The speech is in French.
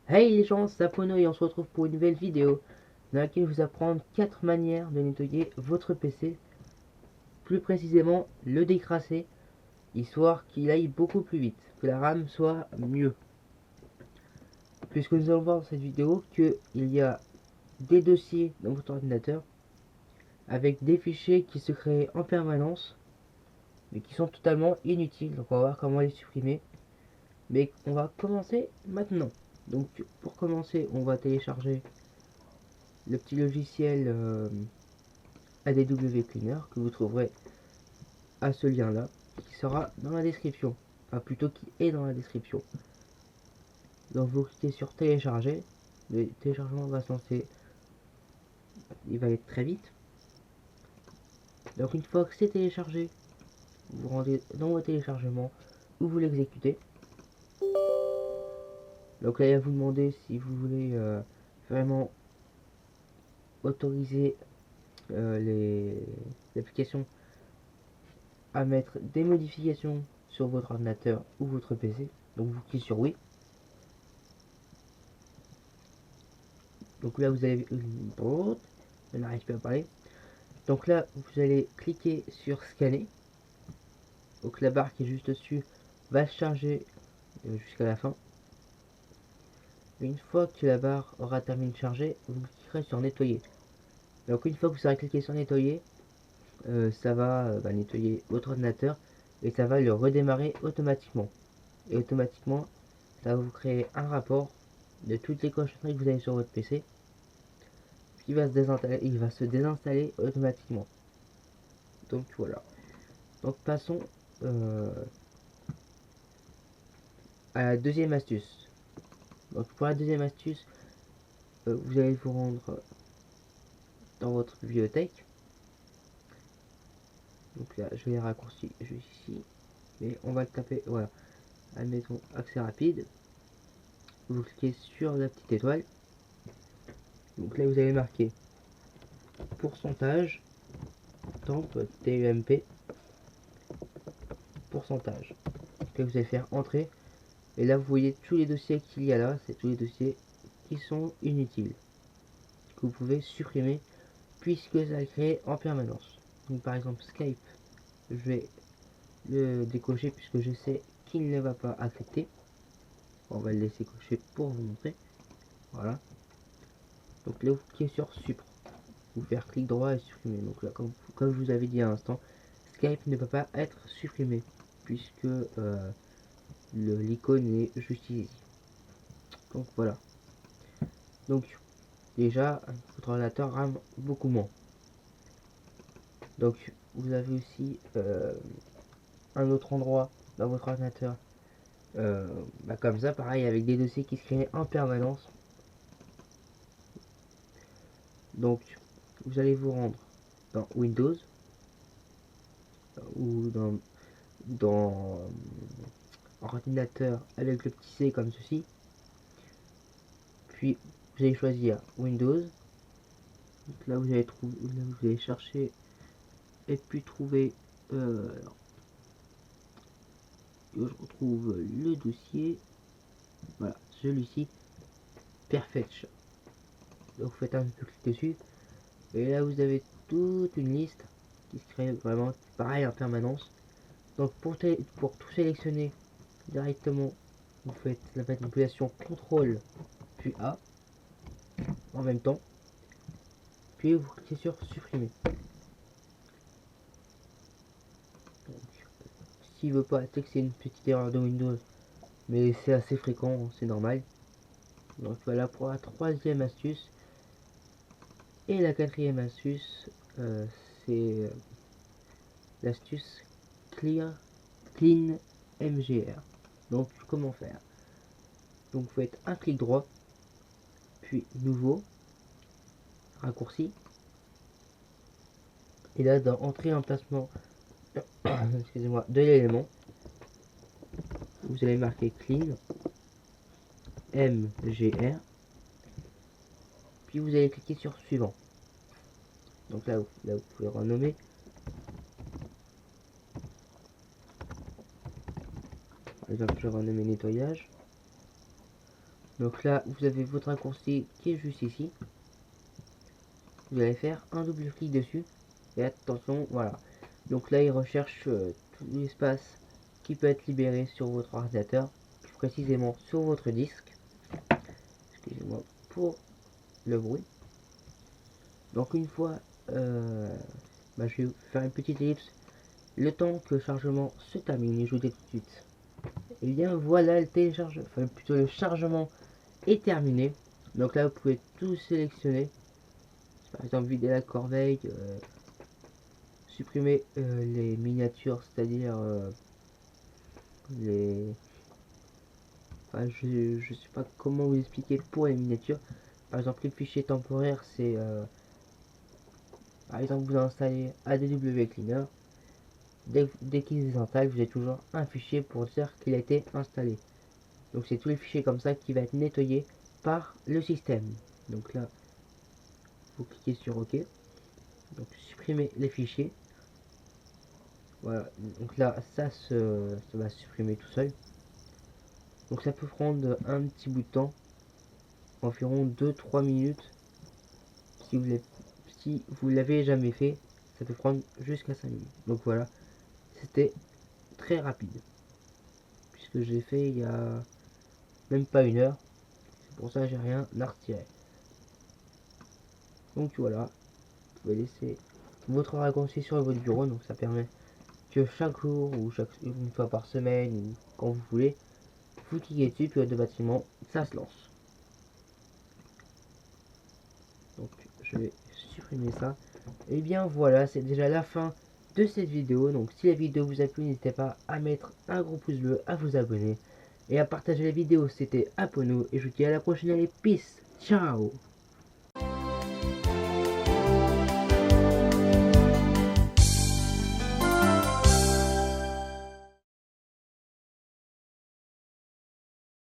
Hey les gens, c'est Apono et on se retrouve pour une nouvelle vidéo dans laquelle je vous apprendre 4 manières de nettoyer votre PC, plus précisément le décrasser, histoire qu'il aille beaucoup plus vite, que la RAM soit mieux. Puisque nous allons voir dans cette vidéo qu'il y a des dossiers dans votre ordinateur avec des fichiers qui se créent en permanence mais qui sont totalement inutiles, donc on va voir comment les supprimer. Mais on va commencer maintenant. Donc pour commencer, on va télécharger le petit logiciel ADW Cleaner que vous trouverez à ce lien là qui sera dans la description, enfin plutôt qui est dans la description. Donc vous cliquez sur télécharger, le téléchargement va se lancer, il va être très vite. Donc une fois que c'est téléchargé, vous rendez dans vos téléchargements où vous l'exécutez. Donc là il va vous demander si vous voulez vraiment autoriser les applications à mettre des modifications sur votre ordinateur ou votre PC. Donc vous cliquez sur oui. Donc là vous allez... Je n'arrive pas à parler. Donc là vous allez cliquer sur scanner. Donc la barre qui est juste dessus va se charger jusqu'à la fin. Une fois que la barre aura terminé de charger, vous cliquerez sur nettoyer. Donc une fois que vous aurez cliqué sur nettoyer, ça va nettoyer votre ordinateur et ça va le redémarrer automatiquement. Et automatiquement, ça va vous créer un rapport de toutes les cochonneries que vous avez sur votre PC. Qui va se désinstaller, il va se désinstaller automatiquement. Donc voilà. Donc passons à la deuxième astuce. Donc pour la deuxième astuce, vous allez vous rendre dans votre bibliothèque. Donc là, je vais raccourcir juste ici, mais on va le taper. Voilà. Admettons accès rapide. Vous cliquez sur la petite étoile. Donc là, vous allez marquer pourcentage temp TEMP pourcentage. Donc là, vous allez faire entrer. Et là, vous voyez tous les dossiers qu'il y a là, c'est tous les dossiers qui sont inutiles, que vous pouvez supprimer puisque ça est créé en permanence. Donc par exemple Skype, je vais le décocher puisque je sais qu'il ne va pas accepter. On va le laisser cocher pour vous montrer. Voilà. Donc là vous cliquez sur Supr. Vous faire clic droit et supprimer. Donc là comme je vous avais dit à l'instant, Skype ne peut pas être supprimé puisque l'icône est juste ici. Donc voilà. Donc déjà votre ordinateur rame beaucoup moins. Donc vous avez aussi un autre endroit dans votre ordinateur comme ça, pareil, avec des dossiers qui se créent en permanence. Donc vous allez vous rendre dans Windows ou dans ordinateur avec le petit C comme ceci, puis vous allez choisir Windows. Donc là vous allez chercher et puis trouver je retrouve le dossier, voilà, celui-ci, Perfection. Donc vous faites un peu clic dessus et là vous avez toute une liste qui se crée vraiment pareil en permanence. Donc pour tout sélectionner directement, vous faites la manipulation CTRL puis A en même temps, puis vous cliquez sur supprimer. S'il veut pas, c'est que c'est une petite erreur de Windows, mais c'est assez fréquent, c'est normal. Donc voilà pour la troisième astuce. Et la quatrième astuce, c'est l'astuce Clean MGR. Donc comment faire? Donc vous faites un clic droit, puis nouveau, raccourci, et là dans entrée emplacement excusez-moi de l'élément, vous allez marquer Clean MGR, puis vous allez cliquer sur suivant. Donc là vous pouvez renommer. Par exemple, je vais renommer nettoyage. Donc là, vous avez votre raccourci qui est juste ici. Vous allez faire un double clic dessus. Et attention, voilà. Donc là, il recherche tout l'espace qui peut être libéré sur votre ordinateur, plus précisément sur votre disque. Excusez-moi pour le bruit. Donc une fois, je vais faire une petite ellipse. Le temps que le chargement se termine, et je vous dis tout de suite. Et bien voilà, le téléchargement, enfin plutôt le chargement est terminé. Donc là, vous pouvez tout sélectionner. Par exemple, vider la corbeille, supprimer les miniatures, c'est-à-dire les... Enfin, je sais pas comment vous expliquer pour les miniatures. Par exemple, les fichiers temporaires, c'est... par exemple, vous installez ADW Cleaner. Dès qu'il s'installe, vous avez toujours un fichier pour dire qu'il a été installé. Donc c'est tous les fichiers comme ça qui va être nettoyé par le système. Donc là, vous cliquez sur OK. Donc supprimer les fichiers. Voilà, donc là, ça va supprimer tout seul. Donc ça peut prendre un petit bout de temps, environ 2-3 minutes. Si vous l'avez jamais fait, ça peut prendre jusqu'à 5 minutes. Donc voilà, c'était très rapide. Puisque j'ai fait il y a même pas 1 heure. C'est pour ça que j'ai rien à retirer. Donc voilà, vous pouvez laisser votre raccourci sur votre bureau. Donc ça permet que chaque jour ou une fois par semaine ou quand vous voulez, vous cliquez dessus, puis automatiquement ça se lance. Donc je vais supprimer ça. Et bien voilà, c'est déjà la fin de cette vidéo. Donc si la vidéo vous a plu, n'hésitez pas à mettre un gros pouce bleu, à vous abonner et à partager la vidéo. C'était Apono et je vous dis à la prochaine. Allez, peace, ciao.